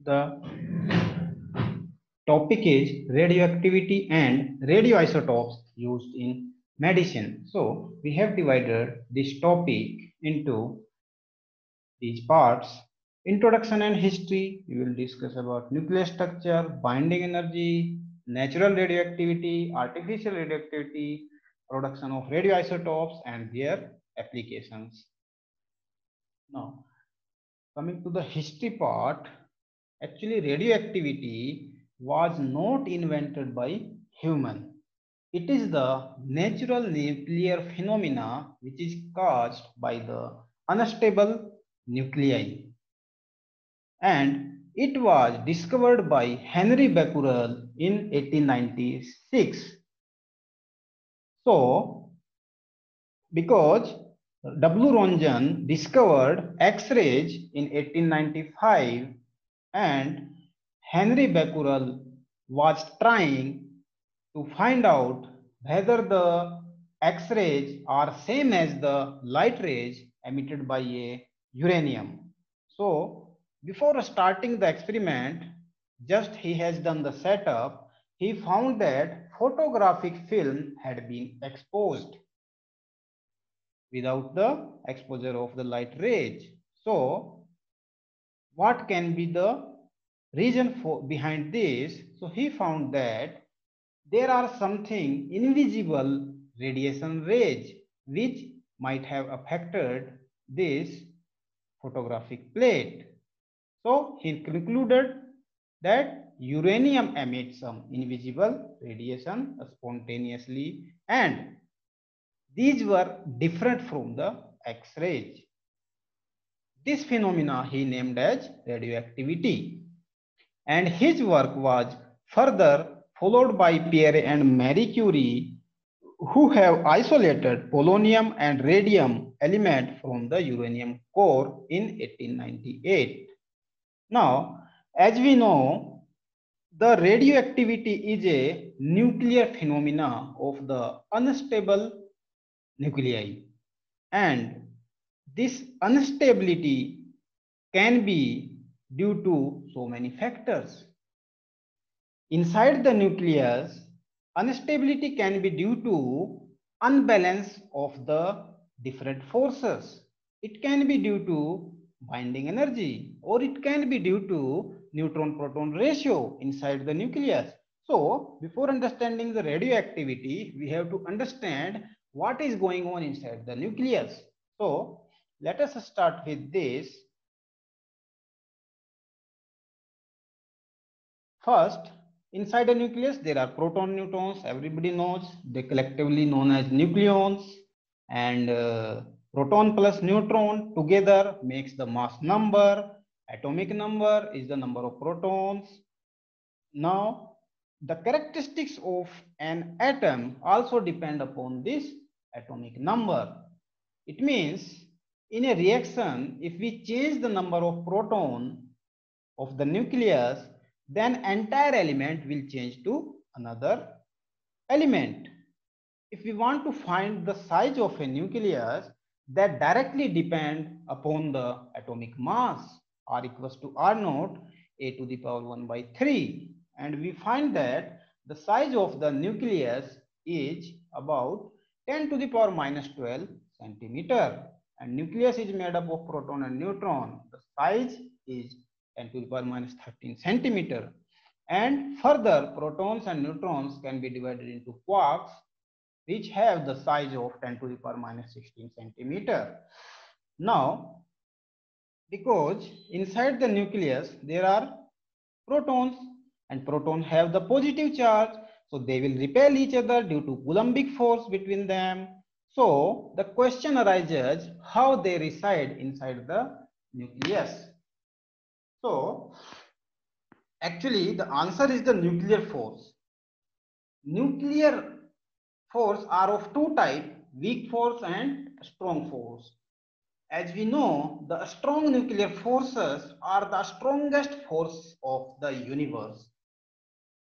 The topic is radioactivity and radioisotopes used in medicine. So we have divided this topic into these parts. Introduction and history. We will discuss about nuclear structure, binding energy, natural radioactivity, artificial radioactivity, production of radioisotopes and their applications. Now, coming to the history part, actually radioactivity was not invented by human. It is the natural nuclear phenomena which is caused by the unstable nuclei, and it was discovered by Henry Becquerel in 1896. So, because W. Rontgen discovered X-rays in 1895 and Henry Becquerel was trying to find out whether the X-rays are same as the light rays emitted by a uranium. So before starting the experiment, just he has done the setup, he found that photographic film had been exposed without the exposure of the light rays. So what can be the reason for behind this? So he found that there are something invisible radiation rays which might have affected this photographic plate. So he concluded that uranium emits some invisible radiation spontaneously, and these were different from the X-rays. This phenomena he named as radioactivity, and his work was further followed by Pierre and Marie Curie, who have isolated polonium and radium element from the uranium core in 1898. Now, as we know, the radioactivity is a nuclear phenomena of the unstable nuclei, and this instability can be due to so many factors. Inside the nucleus, instability can be due to unbalance of the different forces. It can be due to binding energy, or it can be due to neutron-proton ratio inside the nucleus. So, before understanding the radioactivity, we have to understand what is going on inside the nucleus. So, let us start with this. First, inside a nucleus, there are proton neutrons. Everybody knows they collectively known as nucleons, and proton plus neutron together makes the mass number. Atomic number is the number of protons. Now, the characteristics of an atom also depend upon this atomic number. It means in a reaction, if we change the number of proton of the nucleus, then entire element will change to another element. If we want to find the size of a nucleus, that directly depend upon the atomic mass. R equals to R naught a to the power 1 by 3, and we find that the size of the nucleus is about 10 to the power minus 12 centimeter, and nucleus is made up of proton and neutron. The size is 10 to the power minus 13 centimeter, and further protons and neutrons can be divided into quarks which have the size of 10 to the power minus 16 centimeter. Now, because inside the nucleus there are protons, and protons have the positive charge, so they will repel each other due to Coulombic force between them. So the question arises how they reside inside the nucleus. So actually the answer is the nuclear force. Nuclear force are of two types, weak force and strong force. As we know, the strong nuclear forces are the strongest force of the universe.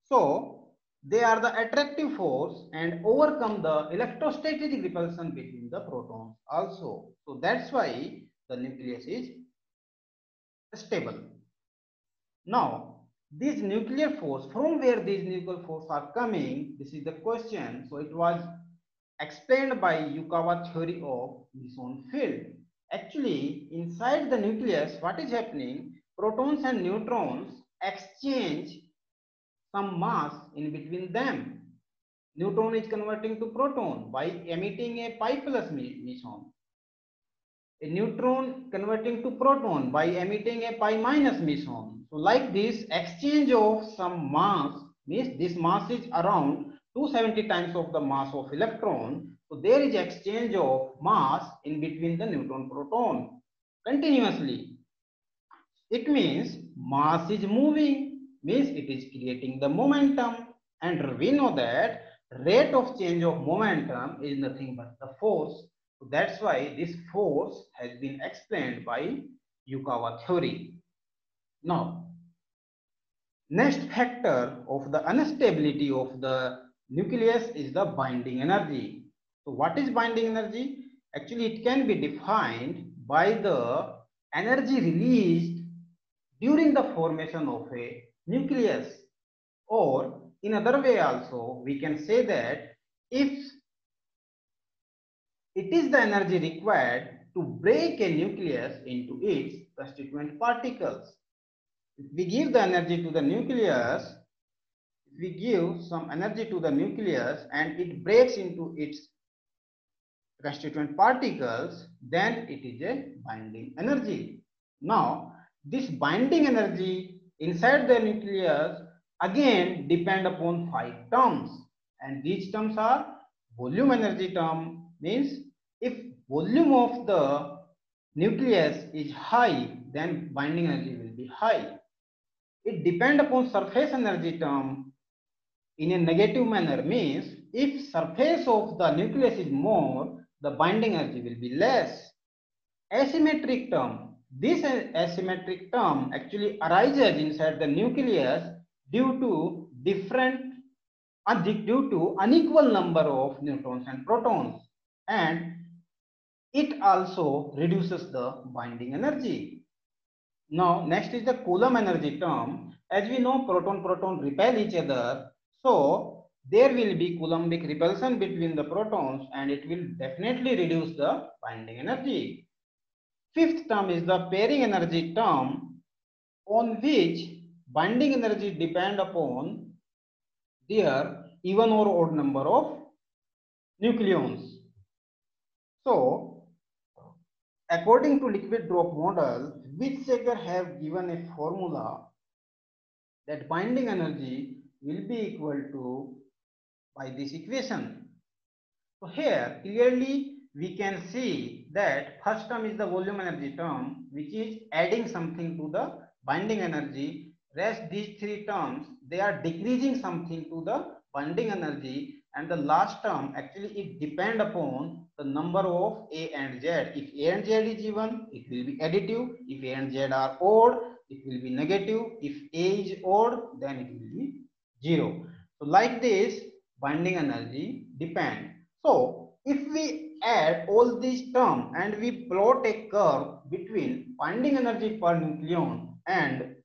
So they are the attractive force and overcome the electrostatic repulsion between the protons also. So that's why the nucleus is stable. Now, these nuclear force, from where these nuclear force are coming, this is the question. So it was explained by Yukawa theory of meson field. Actually, inside the nucleus, what is happening? Protons and neutrons exchange some mass in between them. Neutron is converting to proton by emitting a pi plus meson. A neutron converting to proton by emitting a pi minus meson. So like this, exchange of some mass means this mass is around 270 times of the mass of electron. So there is exchange of mass in between the neutron proton continuously. It means mass is moving, means it is creating the momentum, and we know that rate of change of momentum is nothing but the force. So that's why this force has been explained by Yukawa theory. Now, next factor of the instability of the nucleus is the binding energy. So what is binding energy? Actually, it can be defined by the energy released during the formation of a nucleus, or in other way also we can say that if it is the energy required to break a nucleus into its constituent particles. If we give the energy to the nucleus, if we give some energy to the nucleus and it breaks into its constituent particles, then it is a binding energy. Now, this binding energy inside the nucleus again depend upon 5 terms, and these terms are volume energy term, means if volume of the nucleus is high, then binding energy will be high. It depend upon surface energy term in a negative manner, means if surface of the nucleus is more, the binding energy will be less. Asymmetric term. This asymmetric term actually arises inside the nucleus due to unequal number of neutrons and protons, and it also reduces the binding energy. Now, next is the Coulomb energy term. As we know, proton repel each other. So, there will be Coulombic repulsion between the protons, and it will definitely reduce the binding energy. Fifth term is the pairing energy term, on which binding energy depend upon their even or odd number of nucleons. So, according to liquid drop model, Weizsacker have given a formula that binding energy will be equal to by this equation. So here clearly we can see that first term is the volume energy term, which is adding something to the binding energy. Rest these 3 terms, they are decreasing something to the binding energy, and the last term actually it depend upon the number of A and Z. If A and Z is even, it will be additive. If A and Z are odd, it will be negative. If A is odd, then it will be 0. So like this, binding energy depend. So if we add all these terms and we plot a curve between binding energy per nucleon and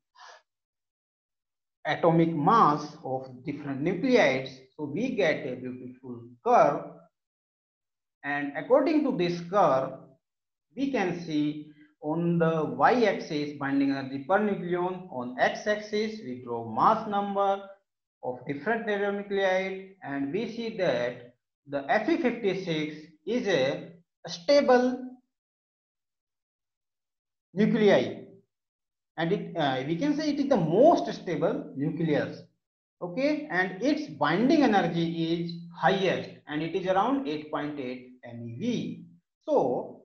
atomic mass of different nuclides, so we get a beautiful curve, and according to this curve we can see on the y-axis binding energy per nucleon, on x-axis we draw mass number of different radionuclide, and we see that the Fe56 is a stable nuclei, and we can say it is the most stable nucleus. Okay, and its binding energy is highest, and it is around 8.8 MeV. So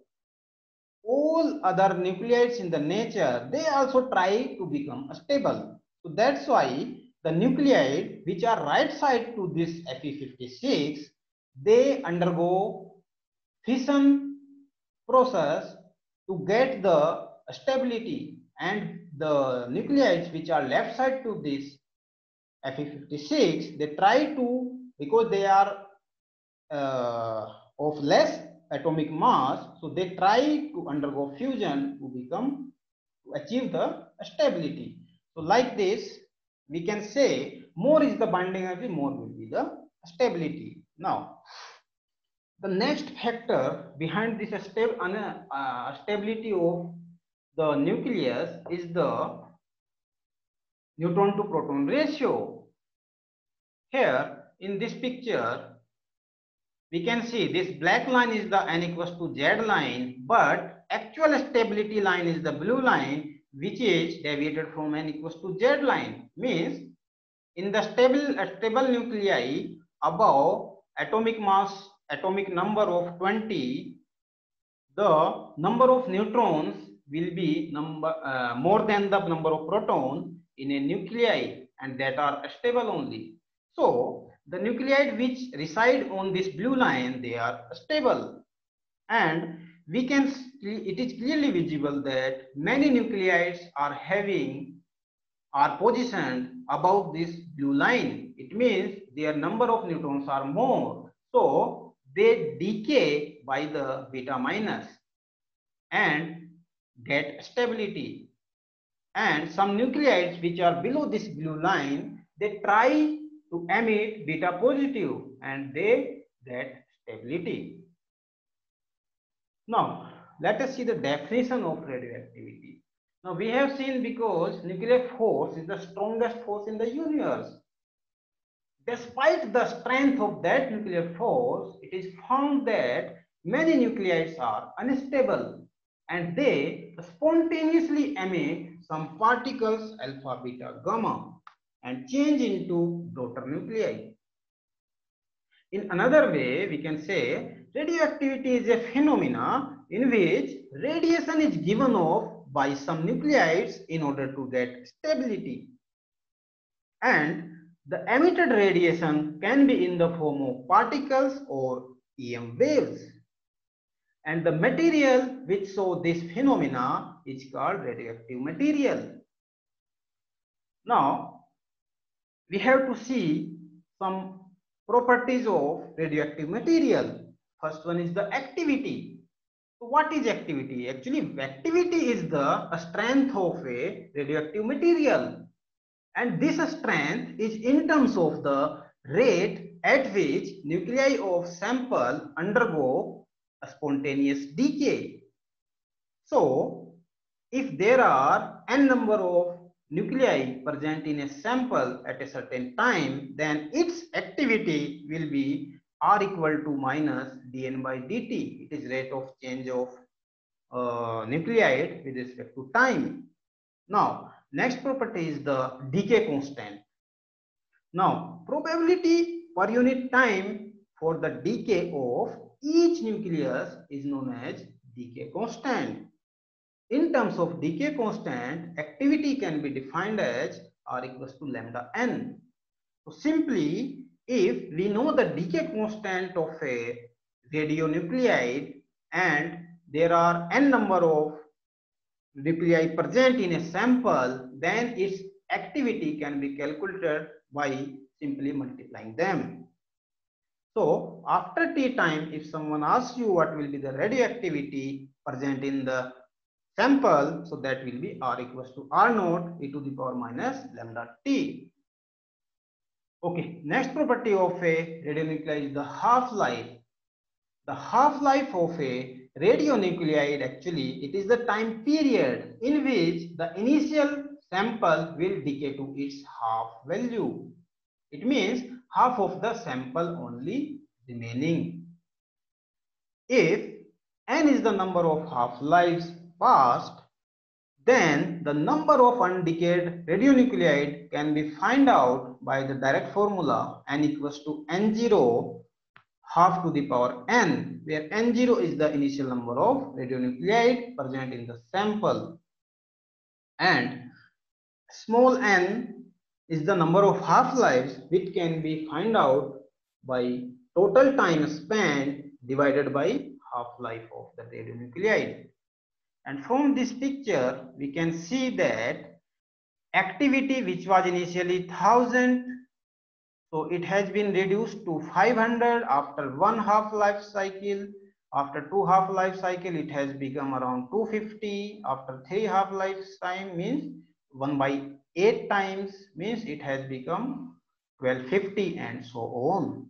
all other nucleides in the nature, they also try to become stable. So that's why the nucleide which are right side to this Fe56, they undergo fission process to get the stability, and the nucleides which are left side to this Fe56, they try to, because they are of less atomic mass, so they try to undergo fusion to achieve the stability. So like this, we can say more is the binding energy, more will be the stability. Now, the next factor behind this stability of the nucleus is the neutron to proton ratio. Here in this picture, we can see this black line is the n equals to z line, but actual stability line is the blue line, which is deviated from n equals to z line. Means in the stable nuclei above atomic mass, atomic number of 20, the number of neutrons will be more than the number of protons in a nuclei, and that are stable only. So the nuclei which reside on this blue line, they are stable, and we can, it is clearly visible that many nuclides are positioned above this blue line. It means their number of neutrons are more, so they decay by the beta minus and get stability. And some nuclides which are below this blue line, they try to emit beta positive and they get stability. Now, let us see the definition of radioactivity. Now, we have seen because nuclear force is the strongest force in the universe. Despite the strength of that nuclear force, it is found that many nuclides are unstable and they spontaneously emit some particles alpha, beta, gamma and change into daughter nuclei. In another way, we can say radioactivity is a phenomena in which radiation is given off by some nuclides in order to get stability. And the emitted radiation can be in the form of particles or EM waves. And the material which show this phenomena is called radioactive material. Now, we have to see some properties of radioactive material. First one is the activity. So what is activity? Actually, activity is the strength of a radioactive material. And this strength is in terms of the rate at which nuclei of sample undergo a spontaneous decay. So, if there are n number of nuclei present in a sample at a certain time, then its activity will be R equal to minus dN by dt. It is rate of change of nuclide with respect to time. Now, next property is the decay constant. Now, probability per unit time for the decay of each nucleus is known as decay constant. In terms of decay constant, activity can be defined as R equals to lambda n. So simply, if we know the decay constant of a radionuclide and there are n number of nuclei present in a sample, then its activity can be calculated by simply multiplying them. So after t time, if someone asks you what will be the radioactivity present in the sample, so that will be R equals to R naught e to the power minus lambda t. Okay, next property of a radionuclide is the half-life. The half-life of a radionuclide, actually, it is the time period in which the initial sample will decay to its half value. It means half of the sample only remaining. If n is the number of half-lives passed, then the number of undecayed radionuclide can be found out by the direct formula n equals to n0 half to the power n, where n0 is the initial number of radionuclide present in the sample and small n is the number of half-lives, which can be found out by total time spent divided by half-life of the radionuclide. And from this picture, we can see that activity which was initially 1000, so it has been reduced to 500 after one half-life cycle. After two half-life cycle, it has become around 250. After three half-life time means 1 by 8 times means it has become 1250 and so on.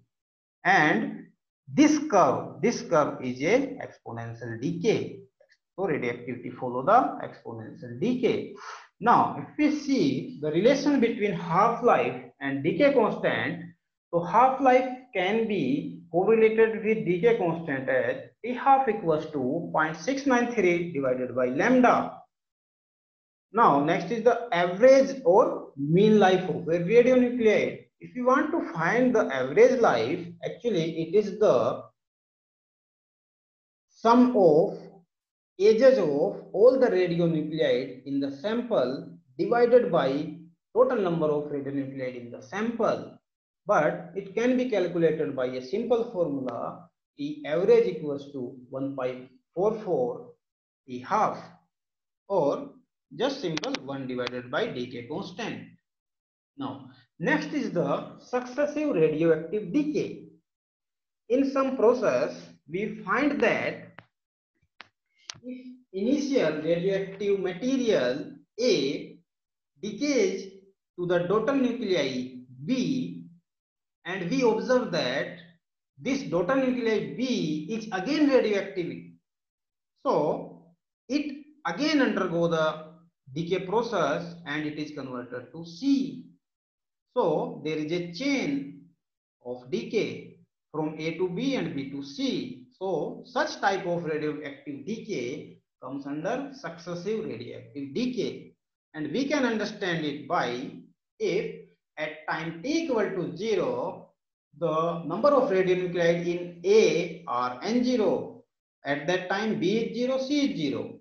And this curve is a exponential decay. So radioactivity follow the exponential decay. Now, if we see the relation between half-life and decay constant, so half-life can be correlated with decay constant as T half equals to 0.693 divided by lambda. Now, next is the average or mean life of a radionuclide. If you want to find the average life, actually it is the sum of ages of all the radionuclide in the sample divided by total number of radionuclide in the sample. But it can be calculated by a simple formula, E average equals to 1.44 E half, or just simple 1 divided by decay constant. Now, next is the successive radioactive decay. In some process, we find that if initial radioactive material A decays to the daughter nuclei B, and we observe that this daughter nuclei B is again radioactive, so it again undergo the decay process and it is converted to C. So there is a chain of decay from A to B and B to C. So such type of radioactive decay comes under successive radioactive decay, and we can understand it by if at time t equal to 0 the number of radionuclide in A are N0. At that time B is 0, C is 0.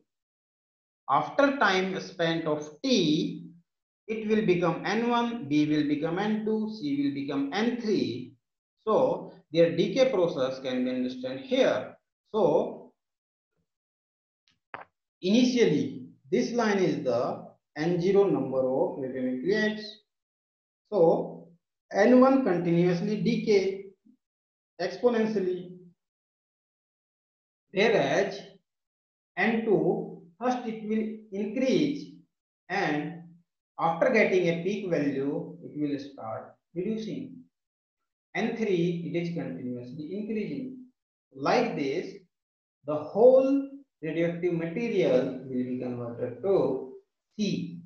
After time spent of t, it will become N1, B will become N2, C will become N3. So their decay process can be understood here. So initially this line is the N0 number of radionuclides. So N1 continuously decay exponentially, whereas N2 first it will increase, and after getting a peak value it will start reducing. N3 it is continuously increasing. Like this, the whole radioactive material will be converted to C.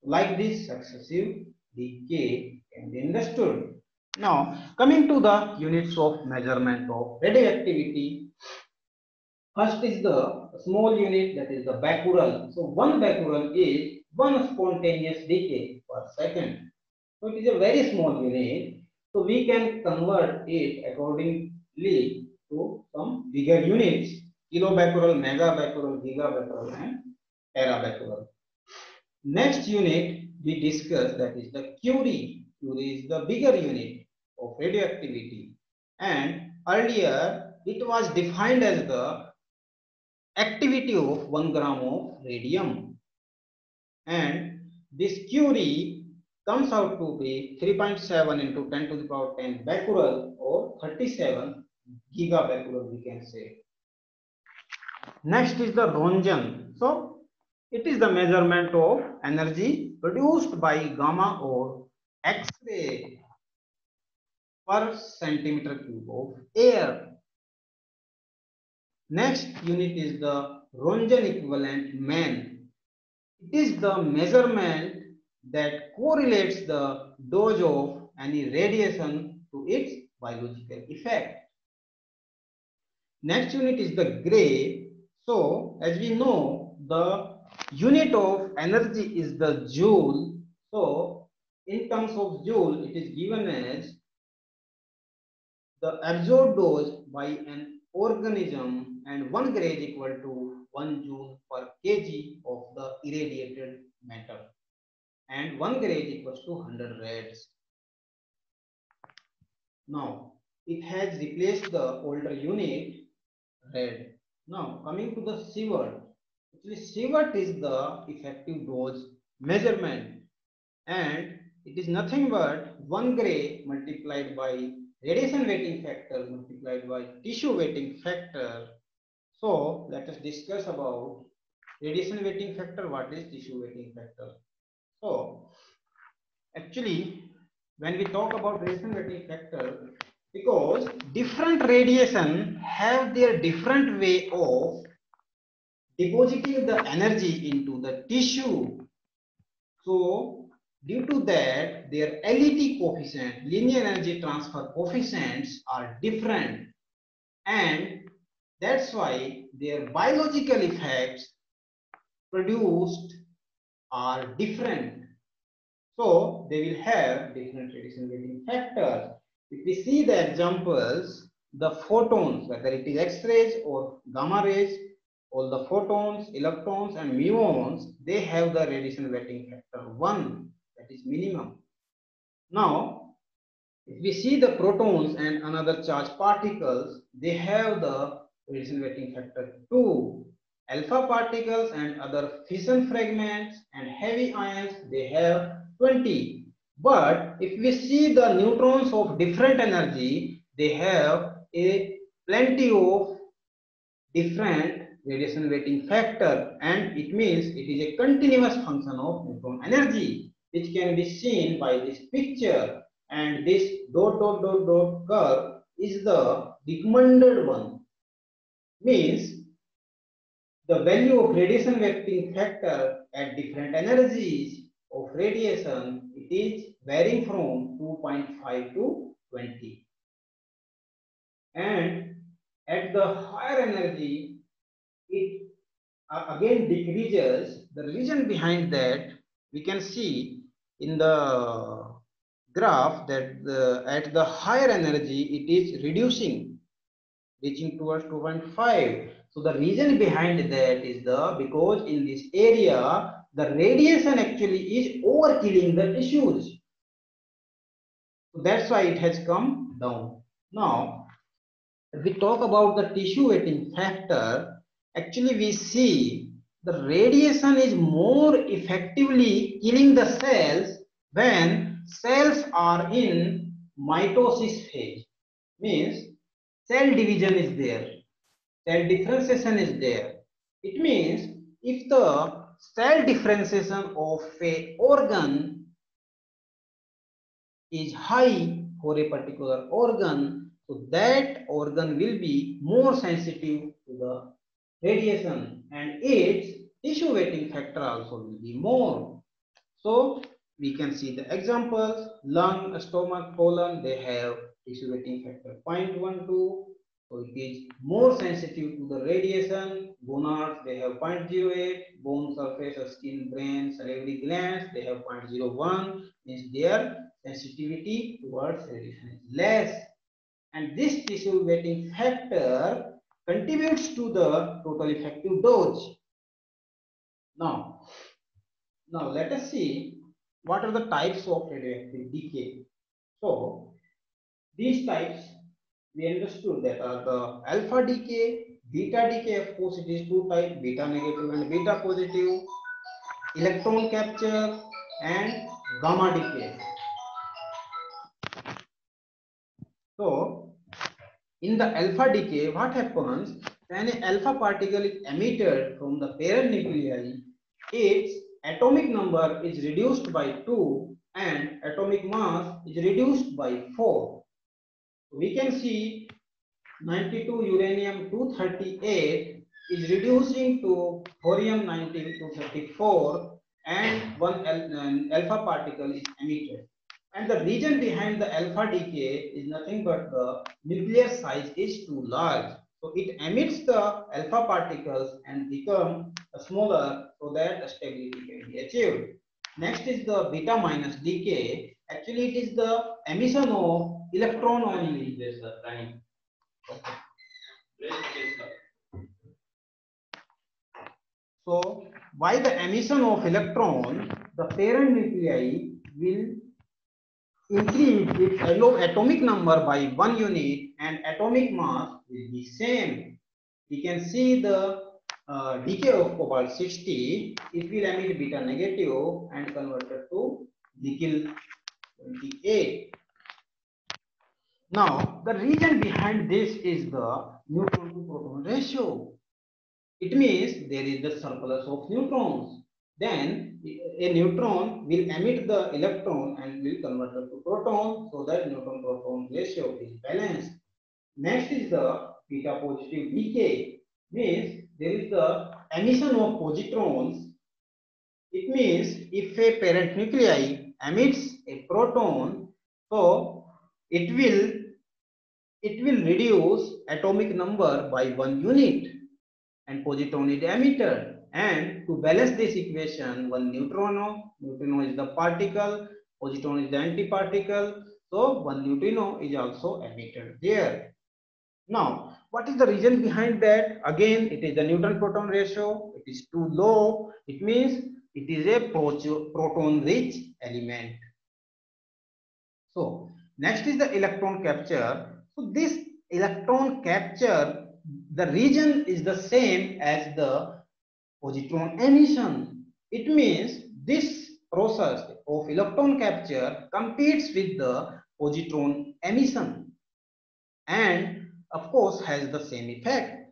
Like this, successive decay can be understood. Now, coming to the units of measurement of radioactivity, first is the small unit, that is the becquerel. So, 1 becquerel is 1 spontaneous decay per second. So, it is a very small unit. So, we can convert it accordingly to some bigger units: kilobecquerel, megabecquerel, gigabecquerel, and terabecquerel. Next unit we discuss, that is the Curie. Curie is the bigger unit of radioactivity, and earlier it was defined as the activity of 1 gram of radium, and this Curie comes out to be 3.7 into 10 to the power 10 becquerel, or 37 gigabecquerel we can say. Next is the Roentgen. So it is the measurement of energy produced by gamma or X-ray per centimeter cube of air. Next unit is the Roentgen equivalent man. It is the measurement that correlates the dose of any radiation to its biological effect. Next unit is the Gray. So as we know, the unit of energy is the joule. So in terms of joule, it is given as the absorbed dose by an organism, and 1 gray is equal to 1 joule per kg of the irradiated matter, and 1 gray is equal to 100 rads. Now it has replaced the older unit rad. Now coming to the sievert. Actually sievert is the effective dose measurement, and it is nothing but 1 gray multiplied by radiation weighting factor multiplied by tissue weighting factor. So let us discuss about radiation weighting factor. What is tissue weighting factor? So actually, when we talk about radiation wetting factor, because different radiation have their different way of depositing the energy into the tissue. So due to that, their LET coefficient, linear energy transfer coefficients, are different, and that's why their biological effects produced are different. So they will have different radiation wetting factors. If we see the examples, the photons, whether it is X-rays or gamma rays, all the photons, electrons and muons, they have the radiation wetting factor 1, that is minimum. Now, if we see the protons and another charged particles, they have the radiation wetting factor 2. Alpha particles and other fission fragments and heavy ions, they have 20. But if we see the neutrons of different energy, they have a plenty of different radiation wetting factor, and it means it is a continuous function of neutron energy, which can be seen by this picture, and this dot dot dot dot curve is the recommended one, means the value of radiation wetting factor at different energies of radiation, it is varying from 2.5 to 20, and at the higher energy it again decreases. The reason behind that, we can see in the graph that at the higher energy it is reducing, reaching towards 2.5. So the reason behind that is because in this area the radiation actually is overkilling the tissues. So that's why it has come down. Now, if we talk about the tissue wetting factor, actually we see the radiation is more effectively killing the cells when cells are in mitosis phase. Means cell division is there, cell differentiation is there. It means if the cell differentiation of a organ is high for a particular organ, so that organ will be more sensitive to the radiation, and its tissue wetting factor also will be more. So we can see the examples: lung, stomach, colon, they have tissue wetting factor 0.12. So it is more sensitive to the radiation. Gonads, they have 0.08. Bone surface, skin, brain, salivary glands, they have 0.01. Means their sensitivity towards radiation is less. And this tissue wetting factor contributes to the total effective dose. Now let us see what are the types of radioactive decay. So these types we understood that are the alpha decay, beta decay. Of course, it is two types: beta negative and beta positive, electron capture, and gamma decay. So in the alpha decay, what happens when an alpha particle is emitted from the parent nuclei? Its atomic number is reduced by 2 and atomic mass is reduced by 4. We can see 92 uranium 238 is reducing to thorium 19 234, and one alpha particle is emitted. And the reason behind the alpha decay is nothing but the nuclear size is too large. So it emits the alpha particles and become smaller so that stability can be achieved. Next is the beta minus decay. Actually, it is the emission of electron only. So by the emission of electron, the parent nuclei will increase its atomic number by 1 unit and atomic mass will be same. We can see the decay of cobalt 60. It will emit beta negative and converted to nickel 28. Now the reason behind this is the neutron to proton ratio. It means there is the surplus of neutrons. Then a neutron will emit the electron and will convert it to proton, so that neutron proton ratio is balanced. Next is the beta positive decay, means there is the emission of positrons. It means if a parent nuclei emits a proton, so it will reduce atomic number by 1 unit, and positron is emitted. And to balance this equation, one neutrino is the particle, positron is the antiparticle, so one neutrino is also emitted there. Now, what is the reason behind that? Again, it is the neutron proton ratio. It is too low. It means it is a proton rich element. So next is the electron capture. So this electron capture, the region is the same as the positron emission. It means this process of electron capture competes with the positron emission and of course has the same effect.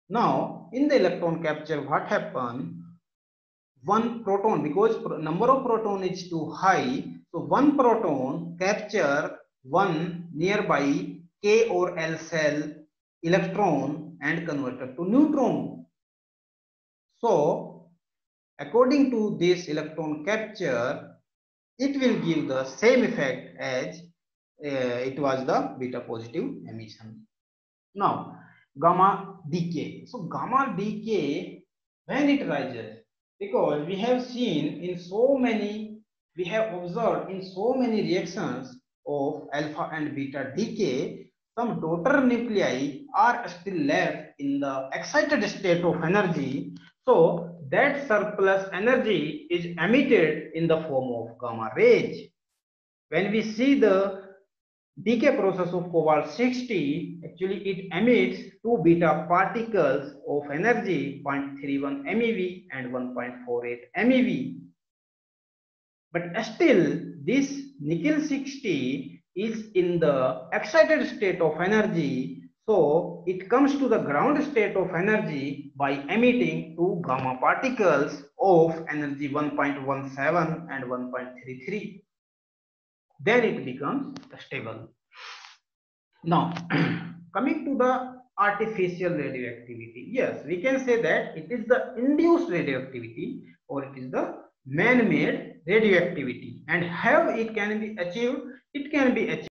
Now in the electron capture, what happens? One proton, because number of proton is too high, so one proton capture one nearby K or L cell electron and converted to neutron. So according to this electron capture, it will give the same effect as it was the beta positive emission. Now gamma decay. So gamma decay, when it rises, because we have seen in so many, we have observed in so many reactions of alpha and beta decay, some daughter nuclei are still left in the excited state of energy. So that surplus energy is emitted in the form of gamma rays. When we see the decay process of cobalt 60, actually it emits two beta particles of energy 0.31 MeV and 1.48 MeV. But still this nickel 60 is in the excited state of energy, so it comes to the ground state of energy by emitting two gamma particles of energy 1.17 and 1.33. Then it becomes stable. Now coming to the artificial radioactivity, yes, we can say that it is the induced radioactivity or it is the man-made radioactivity. And how it can be achieved? It can be achieved